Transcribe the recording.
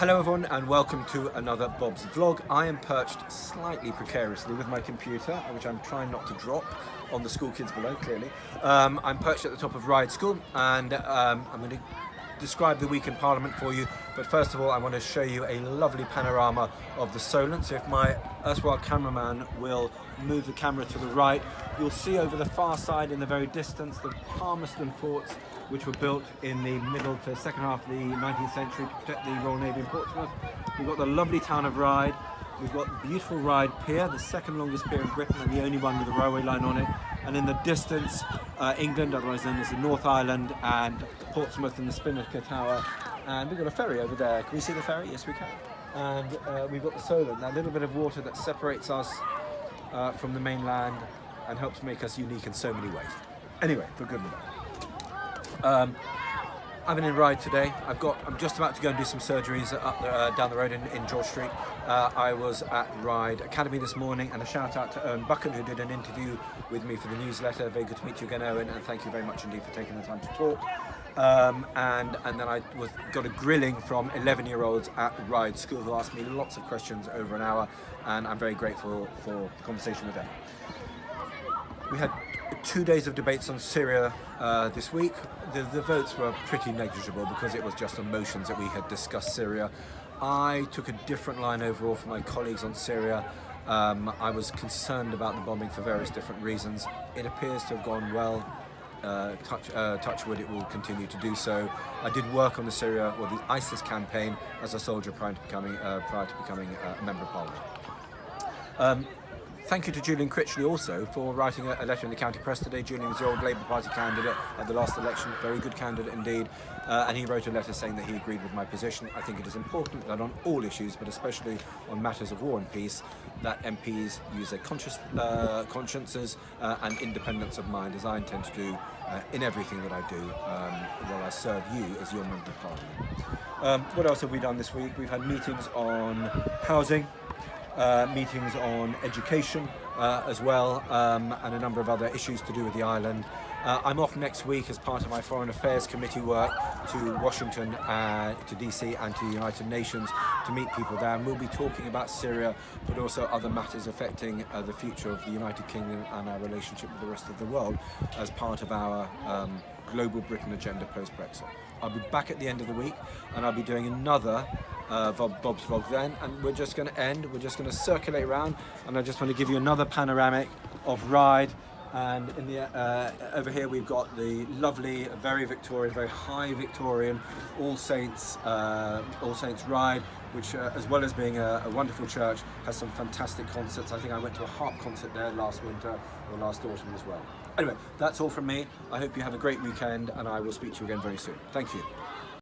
Hello everyone and welcome to another Bob's Vlog. I am perched slightly precariously with my computer, which I'm trying not to drop on the school kids below, clearly. I'm perched at the top of Ryde School and I'm going to describe the week in Parliament for you. But first of all, I want to show you a lovely panorama of the Solent. So if my erstwhile cameraman will move the camera to the right, you'll see over the far side in the very distance the Palmerston forts, which were built in the middle to second half of the 19th century to protect the Royal Navy in Portsmouth. We've got the lovely town of Ryde. We've got the beautiful Ryde Pier, the second longest pier in Britain and the only one with a railway line on it. And in the distance, England, otherwise known as the North Island, and Portsmouth and the Spinnaker Tower. And we've got a ferry over there. Can we see the ferry? Yes, we can. And we've got the Solent, that little bit of water that separates us from the mainland and helps make us unique in so many ways. Anyway, for good and bad. I've been in Ryde today. I'm just about to go and do some surgeries up down the road in George Street. I was at Ryde Academy this morning, and a shout out to Owen Buchan, who did an interview with me for the newsletter. Very good to meet you again, Owen, and thank you very much indeed for taking the time to talk. And then I got a grilling from 11-year-olds at Ryde School who asked me lots of questions over an hour, and I'm very grateful for the conversation with them. We had 2 days of debates on Syria this week. The votes were pretty negligible because it was just on motions that we had discussed Syria. I took a different line overall from my colleagues on Syria. I was concerned about the bombing for various different reasons. It appears to have gone well. Touch wood, it will continue to do so. I did work on the Syria or the ISIS campaign as a soldier prior to becoming a member of Parliament. Thank you to Julian Critchley also for writing a letter in the county press today. Julian was the old Labour Party candidate at the last election, very good candidate indeed, and he wrote a letter saying that he agreed with my position. I think it is important that on all issues, but especially on matters of war and peace, that MPs use their consciences and independence of mind, as I intend to do in everything that I do while I serve you as your Member of Parliament. What else have we done this week? We've had meetings on housing, meetings on education as well, and a number of other issues to do with the island. I'm off next week as part of my Foreign Affairs Committee work to Washington, to DC and to the United Nations to meet people there, and we'll be talking about Syria but also other matters affecting the future of the United Kingdom and our relationship with the rest of the world as part of our global Britain agenda post-Brexit. I'll be back at the end of the week and I'll be doing another Bob's Vlog then, and we're just going to circulate around, and I just want to give you another panoramic of Ryde. And in the over here we've got the lovely, very Victorian, very high Victorian All Saints Ryde, which as well as being a wonderful church, has some fantastic concerts. I think I went to a harp concert there last winter or last autumn as well. Anyway, that's all from me. I hope you have a great weekend, and I will speak to you again very soon. Thank you.